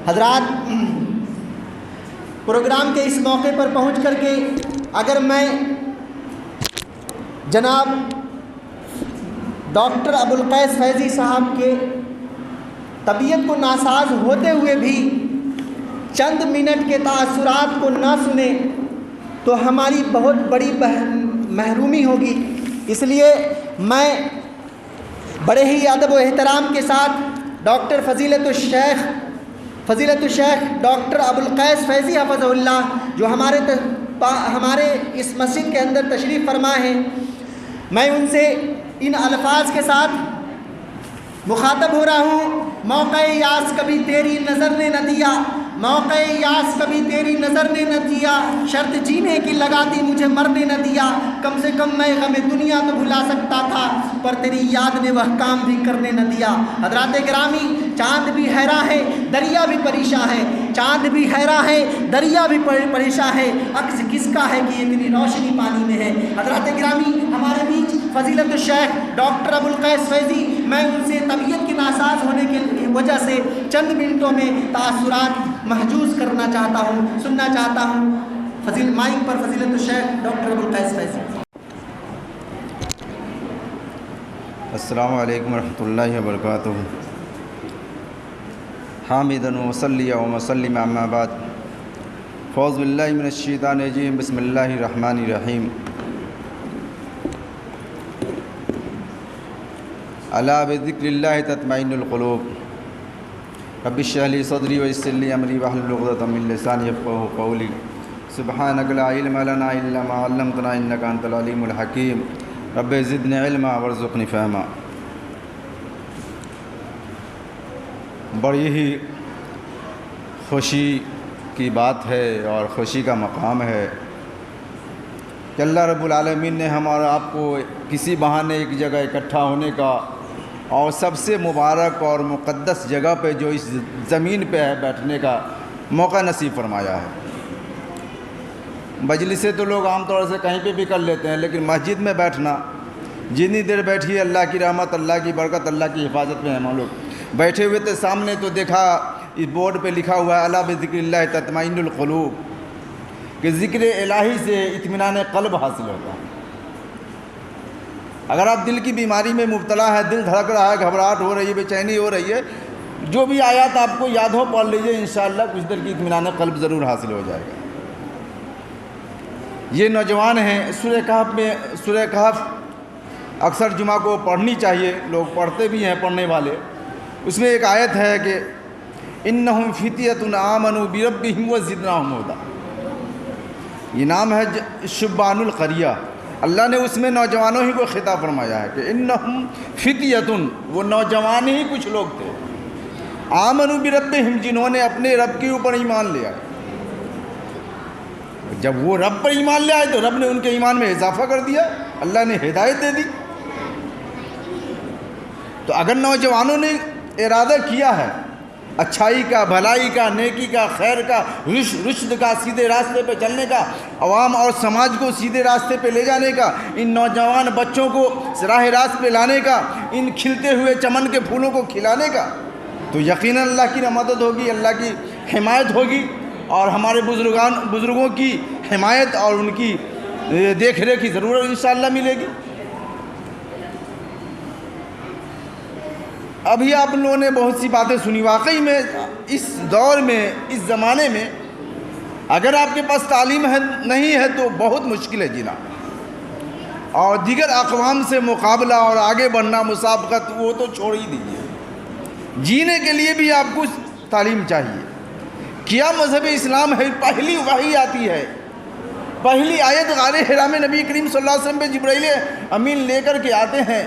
حضرات، پروگرام کے اس موقع پر پہنچ کر کے اگر میں جناب ڈاکٹر ابوالقیس فیضی صاحب کے طبیعت کو ناساز ہوتے ہوئے بھی چند منٹ کے تاثرات کو نہ سنیں تو ہماری بہت بڑی محرومی ہوگی۔ اس لیے میں بڑے ہی ادب و احترام کے ساتھ ڈاکٹر فضیلت الشیخ ڈاکٹر ابوالقیس فیضی حفظہ اللہ جو ہمارے اس مسجد کے اندر تشریف فرما ہیں، میں ان سے ان الفاظ کے ساتھ مخاطب ہو رہا ہوں: موقع یاس کبھی تیری نظر نے نہ دیا، موقع یاس کبھی تیری نظر نے نہ دیا، شرط جینے کی لگا دی مجھے مرنے نہ دیا، کم سے کم میں غم دنیا تو بھلا سکتا تھا پر تیری یاد نے وہ کام بھی کرنے نہ دیا۔ حضرات گرامی، چاند بھی حیراں ہے دریا بھی پریشاں ہے، چاند بھی حیراں ہے دریا بھی پریشاں ہے، عکس کس کا ہے کہ اتنی روشنی پانی میں ہے۔ حضرات گرامی، ہمارے بیچ فضیلت الشیخ ڈاکٹر ابوالقیس فیضی، میں ان سے طبیعت کے ناساز ہونے کی وجہ سے چند منٹوں میں تاثرات محجوز کرنا چاہتا ہوں، سننا چاہتا ہوں۔ مائک پر فضیلت الشیخ ڈاکٹر ابوالقیس فیضی۔ السلام علیکم ورحمۃ اللہ وبرکاتہ۔ حامداً وصلیٰ وسلم اما بعد، فاعوذ باللہ من الشیطان الرجیم، بسم اللہ الرحمن الرحیم۔ الا بذکر اللہ تطمئن القلوب، رب اشرح لی صدری ویسر لی امری واحلل عقدۃ من لسانی یفقہوا قولی، سبحانک لا علم لنا الا ما علمتنا انک انت العلیم الحکیم، رب زدنی علما وارزقنی فہما۔ بڑی ہی خوشی کی بات ہے اور خوشی کا مقام ہے کہ اللہ رب العالمین نے ہم اور آپ کو کسی بہانے ایک جگہ اکٹھا ہونے کا اور سب سے مبارک اور مقدس جگہ پہ جو اس زمین پہ ہے بیٹھنے کا موقع نصیب فرمایا ہے۔ مجلسیں تو لوگ عام طور سے کہیں پہ بھی کر لیتے ہیں، لیکن مسجد میں بیٹھنا، جتنی دیر بیٹھی اللہ کی رحمت، اللہ کی برکت، اللہ کی حفاظت میں ہم لوگ بیٹھے ہوئے تھے۔ سامنے تو دیکھا اس بورڈ پہ لکھا ہوا ہے الا بذکر اللہ تطمئن القلوب، کہ ذکر الہی سے اطمینان قلب حاصل ہوتا ہے۔ اگر آپ دل کی بیماری میں مبتلا ہے، دل دھڑک رہا ہے، گھبراہٹ ہو رہی ہے، بے چینی ہو رہی ہے، جو بھی آیات آپ کو یاد ہو پڑھ لیجئے، انشاءاللہ کچھ دیر کی اطمینان قلب ضرور حاصل ہو جائے گا۔ یہ نوجوان ہیں، سورہ کہف اکثر جمعہ کو پڑھنی چاہیے، لوگ پڑھتے بھی ہیں پڑھنے والے۔ اس میں ایک آیت ہے کہ انہم فتیۃ آمنوا بربہم وزدناہم ہدی، یہ نام ہے شبان القریہ۔ اللہ نے اس میں نوجوانوں ہی کو خطاب فرمایا ہے کہ انہم فتیۃ، وہ نوجوان ہی کچھ لوگ تھے، آمنوا بربہم، جنہوں نے اپنے رب کے اوپر ایمان لیا۔ جب وہ رب پر ایمان لے آئے تو رب نے ان کے ایمان میں اضافہ کر دیا، اللہ نے ہدایت دے دی۔ تو اگر نوجوانوں نے ارادہ کیا ہے اچھائی کا، بھلائی کا، نیکی کا، خیر کا، رشد کا، سیدھے راستے پہ چلنے کا، عوام اور سماج کو سیدھے راستے پہ لے جانے کا، ان نوجوان بچوں کو راہ راست پہ لانے کا، ان کھلتے ہوئے چمن کے پھولوں کو کھلانے کا، تو یقیناً اللہ کی مدد ہوگی، اللہ کی حمایت ہوگی، اور ہمارے بزرگوں کی حمایت اور ان کی دیکھ ریکھ کی ضرورت انشاءاللہ ملے گی۔ ابھی آپ لوگوں نے بہت سی باتیں سنی، واقعی میں اس دور میں، اس زمانے میں اگر آپ کے پاس تعلیم نہیں ہے تو بہت مشکل ہے جینا، اور دیگر اقوام سے مقابلہ اور آگے بڑھنا، مسابقت، وہ تو چھوڑ ہی دیجیے، جینے کے لیے بھی آپ کو تعلیم چاہیے۔ کیا مذہب اسلام ہے؟ پہلی وحی آتی ہے، پہلی آیت غار حرا میں نبی کریم صلی اللہ علیہ وسلم پہ جبرائیل امین لے کر کے آتے ہیں،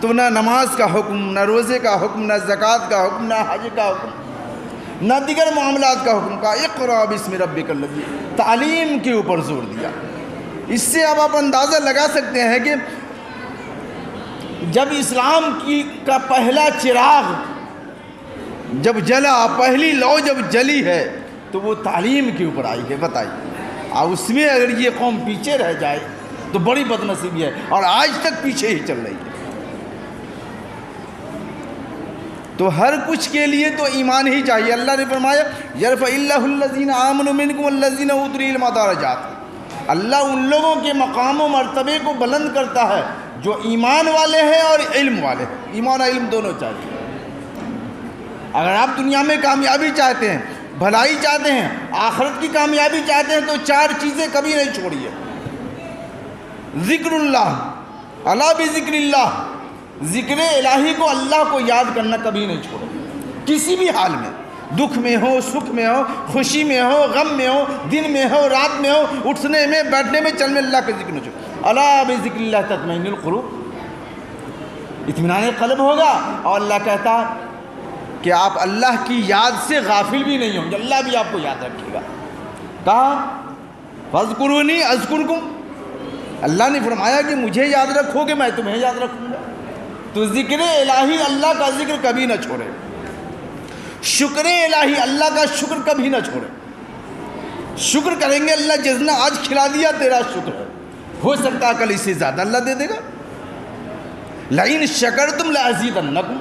تو نہ نماز کا حکم، نہ روزے کا حکم، نہ زکوٰۃ کا حکم، نہ حج کا حکم، نہ دیگر معاملات کا حکم، کا اقرأ باسم ربک الذی، تعلیم کے اوپر زور دیا۔ اس سے اب آپ اندازہ لگا سکتے ہیں کہ جب اسلام کا پہلا چراغ جب جلا، پہلی لو جب جلی ہے تو وہ تعلیم کے اوپر آئی ہے۔ بتائیے، اور اس میں اگر یہ قوم پیچھے رہ جائے تو بڑی بدنصیبی ہے، اور آج تک پیچھے ہی چل رہی ہے۔ تو ہر کچھ کے لیے تو ایمان ہی چاہیے. اللہ نے فرمایا یرفع اللہ الذین آمنوا منکم والذین اوتوا العلم درجات. اللہ ان لوگوں کے مقام و مرتبے کو بلند کرتا ہے جو ایمان والے ہیں اور علم والے ہیں. ایمان اور علم دونوں چاہیے. اگر آپ دنیا میں کامیابی چاہتے ہیں, بھلائی چاہتے ہیں, آخرت کی کامیابی چاہتے ہیں, تو 4 چیزیں کبھی نہیں چھوڑیے. ذکر اللہ, الا بذکر اللہ, ذکر الہی کو, اللہ کو یاد کرنا کبھی نہیں چھوڑو. کسی بھی حال میں, دکھ میں ہو, سکھ میں ہو, خوشی میں ہو, غم میں ہو, دن میں ہو, رات میں ہو, اٹھنے میں, بیٹھنے میں, چلنے, اللہ کے ذکر نہ چھوڑو. الا بذکر اللہ تطمئن القلوب. اطمینان قلب ہوگا. اور اللہ کہتا کہ آپ اللہ کی یاد سے غافل بھی نہیں ہوں گے, اللہ بھی آپ کو یاد رکھے گا. کہا فاذکرونی اذکرکم. اللہ نے فرمایا کہ مجھے یاد رکھو گے, میں تمہیں یاد رکھوں گا. تو ذکر الہی, اللہ کا ذکر کبھی نہ چھوڑے. شکر الہی, اللہ کا شکر کبھی نہ چھوڑے. شکر کریں گے, اللہ جتنا آج کھلا دیا تیرا شکر ہے, ہو سکتا ہے کل اس سے زیادہ اللہ دے دے گا. لئن شکرتم لازیدنکم.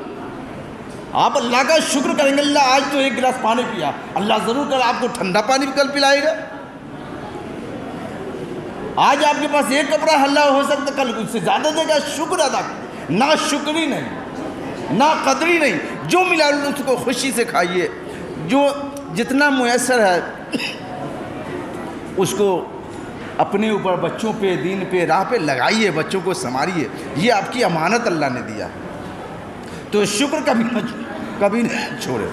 آپ اللہ کا شکر کریں گے, اللہ آج تو 1 گلاس پانی پیا, اللہ ضرور کل آپ کو ٹھنڈا پانی بھی کل پلائے گا. آج آپ کے پاس 1 کپڑا ہے, اللہ ہو سکتا کل اس سے زیادہ دے گا. شکر ادا کریں, نہ شکری نہیں, نہ قدری نہیں. جو ملا اس کو خوشی سے کھائیے. جو جتنا میسر ہے اس کو اپنے اوپر, بچوں پہ, دین پہ, راہ پہ لگائیے, بچوں کو سنبھالیے. یہ آپ کی امانت اللہ نے دیا. تو شکر کبھی نہیں چھوڑے.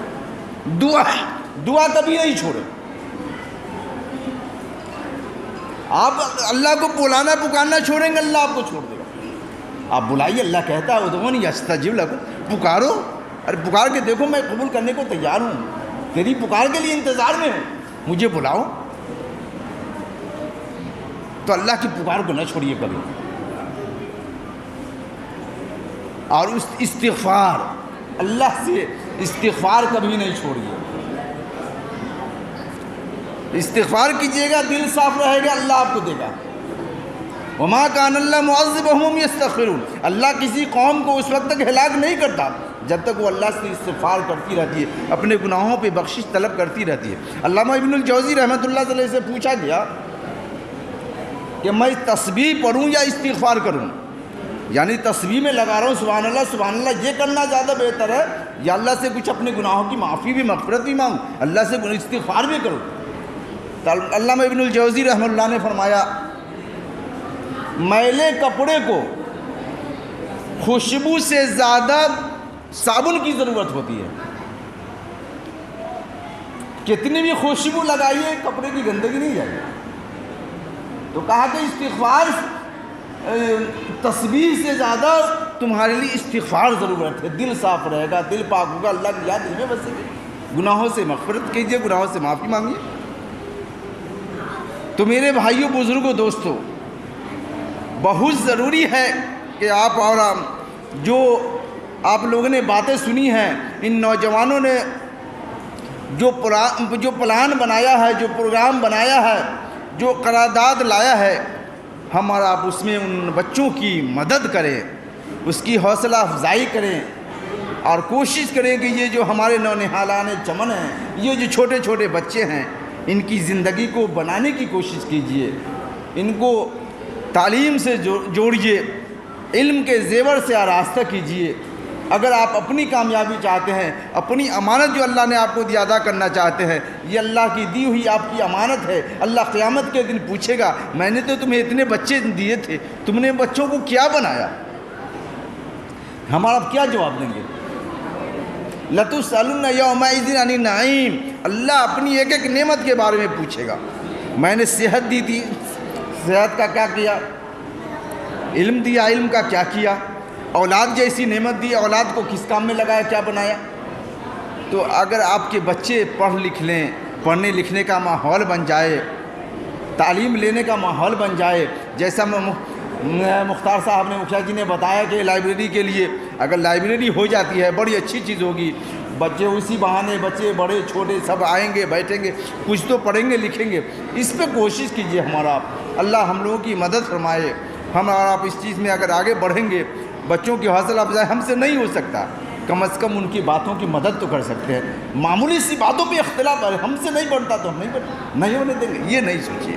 دعا کبھی نہیں چھوڑے. آپ اللہ کو بلانا پکارنا چھوڑیں گے, اللہ آپ کو چھوڑ دے گا. آپ بلائیے, اللہ کہتا ہے ادعونی استجب لکم. پکارو, ارے پکار کے دیکھو, میں قبول کرنے کو تیار ہوں, تیری پکار کے لیے انتظار میں ہوں, مجھے بلاؤ. تو اللہ کی پکار کو نہ چھوڑیے کبھی. اور اس استغفار, اللہ سے استغفار کبھی نہیں چھوڑیے. استغفار کیجیے گا, دل صاف رہے گا, اللہ آپ کو دے گا. وما کان اللہ معذبہم وہم یستغفرون. اللہ کسی قوم کو اس وقت تک ہلاک نہیں کرتا جب تک وہ اللہ سے استغفار کرتی رہتی ہے, اپنے گناہوں پہ بخشش طلب کرتی رہتی ہے. علامہ ابن الجوزی رحمۃ اللہ علیہ سے پوچھا گیا کہ میں تسبیح پڑھوں یا استغفار کروں, یعنی تسبیح میں لگا رہا ہوں سبحان اللہ, یہ کرنا زیادہ بہتر ہے, یا اللہ سے کچھ اپنے گناہوں کی معافی بھی, مغفرت بھی مانگوں, اللہ سے استغفار بھی کروں. تو علامہ ابن الجوزی رحمۃ اللہ نے فرمایا میلے کپڑے کو خوشبو سے زیادہ صابن کی ضرورت ہوتی ہے. کتنی بھی خوشبو لگائیے, کپڑے کی گندگی نہیں جائے. تو کہا کہ استغفار, تسبیح سے زیادہ تمہارے لیے استغفار ضرورت ہے. دل صاف رہے گا, دل پاک ہوگا, اللہ کی یاد دل میں بسے گی. گناہوں سے مغفرت کیجیے, گناہوں سے معافی مانگیے. تو میرے بھائیوں, بزرگوں, دوستوں, بہت ضروری ہے کہ آپ اور جو آپ لوگوں نے باتیں سنی ہیں, ان نوجوانوں نے جو پلان بنایا ہے, جو پروگرام بنایا ہے, جو قرارداد لایا ہے, ہم اور آپ اس میں ان بچوں کی مدد کریں, اس کی حوصلہ افزائی کریں, اور کوشش کریں کہ یہ جو ہمارے نونہالان چمن ہیں, یہ جو چھوٹے چھوٹے بچے ہیں, ان کی زندگی کو بنانے کی کوشش کیجیے. ان کو تعلیم سے جوڑیے, علم کے زیور سے آراستہ کیجیے. اگر آپ اپنی کامیابی چاہتے ہیں, اپنی امانت جو اللہ نے آپ کو دی ادا کرنا چاہتے ہیں, یہ اللہ کی دی ہوئی آپ کی امانت ہے. اللہ قیامت کے دن پوچھے گا, میں نے تو تمہیں اتنے بچے دیے تھے, تم نے بچوں کو کیا بنایا؟ ہمارا کیا جواب دیں گے؟ لَتُسْأَلُنَّ يَوْمَئِذٍ عَنِ النَّعِيمِ. اللہ اپنی ایک ایک نعمت کے بارے میں پوچھے گا. میں نے صحت دی تھی, صحت کا کیا کیا؟ علم دیا, علم کا کیا کیا؟ اولاد جیسی نعمت دی, اولاد کو کس کام میں لگایا, کیا بنایا؟ تو اگر آپ کے بچے پڑھ لکھ لیں, پڑھنے لکھنے کا ماحول بن جائے, تعلیم لینے کا ماحول بن جائے, جیسا مختار صاحب نے, مکھیا جی نے بتایا کہ لائبریری کے لیے اگر لائبریری ہو جاتی ہے بڑی اچھی چیز ہوگی. بچے اسی بہانے, بچے بڑے چھوٹے سب آئیں گے, بیٹھیں گے, کچھ تو پڑھیں گے, لکھیں گے. اس پہ کوشش کیجیے ہمارا آپ. اللہ ہم لوگوں کی مدد فرمائے. ہم اور آپ اس چیز میں اگر آگے بڑھیں گے, بچوں کی حوصلہ افزائی ہم سے نہیں ہو سکتا, کم از کم ان کی باتوں کی مدد تو کر سکتے ہیں. معمولی سی باتوں پہ اختلاف ہے, ہم سے نہیں بنتا تو ہم نہیں ہونے دیں گے, یہ نہیں سوچیے.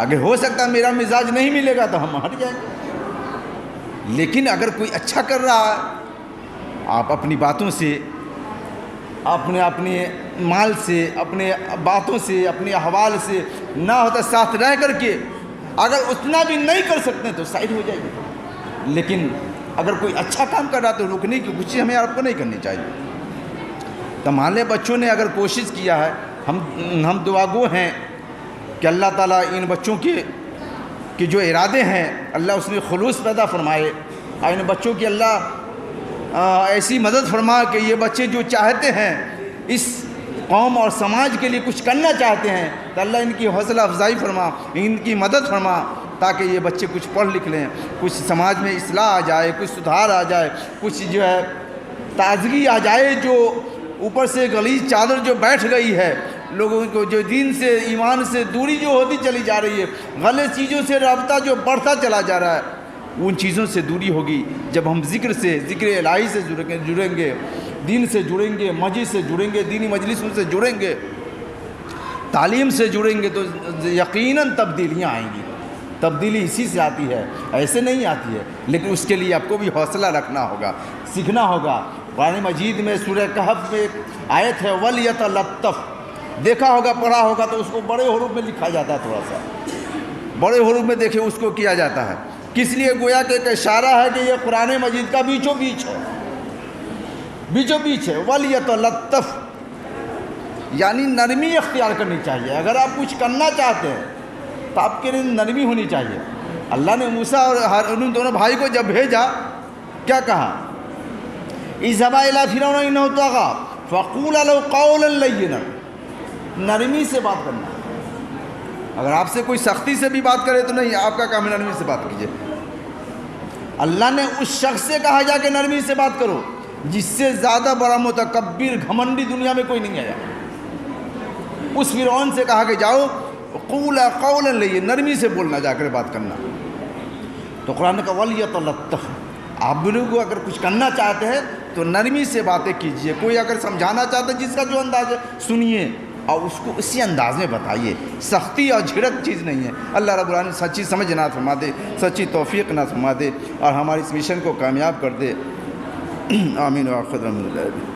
اگر ہو سکتا ہے میرا مزاج نہیں ملے گا تو ہم ہٹ جائیں گے, لیکن اگر کوئی اچھا کر رہا ہے, آپ اپنی باتوں سے, اپنے مال سے, اپنے باتوں سے, اپنے احوال سے نہ ہوتا ساتھ رہ کر کے اگر اتنا بھی نہیں کر سکتے تو سائڈ ہو جائے گا. لیکن اگر کوئی اچھا کام کر رہا تو رکنے کی کوشش ہمیں آپ کو نہیں کرنی چاہیے. تو مان لیں بچوں نے اگر کوشش کیا ہے, ہم دعا گو ہیں کہ اللہ تعالیٰ ان بچوں کے جو ارادے ہیں اللہ اس میں خلوص پیدا فرمائے, اور ان بچوں کی اللہ ایسی مدد فرما کہ یہ بچے جو چاہتے ہیں اس قوم اور سماج کے لیے کچھ کرنا چاہتے ہیں تو اللہ ان کی حوصلہ افزائی فرما, ان کی مدد فرما, تاکہ یہ بچے کچھ پڑھ لکھ لیں, کچھ سماج میں اصلاح آ جائے, کچھ سدھار آ جائے, کچھ جو ہے تازگی آ جائے. جو اوپر سے غلیظ چادر جو بیٹھ گئی ہے لوگوں کو, جو دین سے ایمان سے دوری جو ہوتی چلی جا رہی ہے, غلط چیزوں سے رابطہ جو بڑھتا چلا جا رہا ہے, ان چیزوں سے دوری ہوگی جب ہم ذکر الہی سے جڑیں گے, دین سے جڑیں گے, مسجد سے جڑیں گے, دینی مجلسوں سے جڑیں گے, تعلیم سے جڑیں گے, تو یقیناً تبدیلیاں آئیں گی. تبدیلی اسی سے آتی ہے, ایسے نہیں آتی ہے. لیکن اس کے لیے آپ کو بھی حوصلہ رکھنا ہوگا, سیکھنا ہوگا. قرآن مجید میں سورہ کہف میں ایک آیت ہے وَلْيَتَلَطَّفْ, دیکھا ہوگا, پڑھا ہوگا تو اس کو بڑے حروف میں لکھا جاتا ہے, تھوڑا سا بڑے حروف میں دیکھیں اس کو کیا جاتا ہے. کس لیے؟ گویا کہ ایک اشارہ ہے کہ یہ قرآن مجید کا بیچوں بیچ ہے, بیچوں بیچ ہے. وَلْيَتَلَطَّفْ یعنی نرمی اختیار کرنی چاہیے. اگر آپ کچھ کرنا چاہتے ہیں تو آپ کے لیے نرمی ہونی چاہیے. اللہ نے موسیٰ اور ہارون دونوں بھائی کو جب بھیجا, کیا کہا؟ اذهبا الى فرعون انه طغى فقولا له قولا لینا, نرمی سے بات کرنا. اگر آپ سے کوئی سختی سے بھی بات کرے تو نہیں, آپ کا کام ہے نرمی سے بات کیجیے. اللہ نے اس شخص سے کہا جا کہ نرمی سے بات کرو جس سے زیادہ بڑا متکبر گھمنڈی دنیا میں کوئی نہیں آیا. اس فرعون سے کہا کہ جاؤ قولا قولا لینا, نرمی سے بولنا, جا کر بات کرنا. تو قرآن کا وَلْيَتَلَطَّفْ, آپ لوگ اگر کچھ کرنا چاہتے ہیں تو نرمی سے باتیں کیجیے. کوئی اگر سمجھانا چاہتا ہے جس کا جو انداز ہے سنیے اور اس کو اسی انداز میں بتائیے. سختی اور جھڑک چیز نہیں ہے. اللہ رب العالمین سچی سمجھ نہ فرما دے, سچی توفیق نہ فرما دے, اور ہماری اس مشن کو کامیاب کر دے. آمین. وآخر دعوانا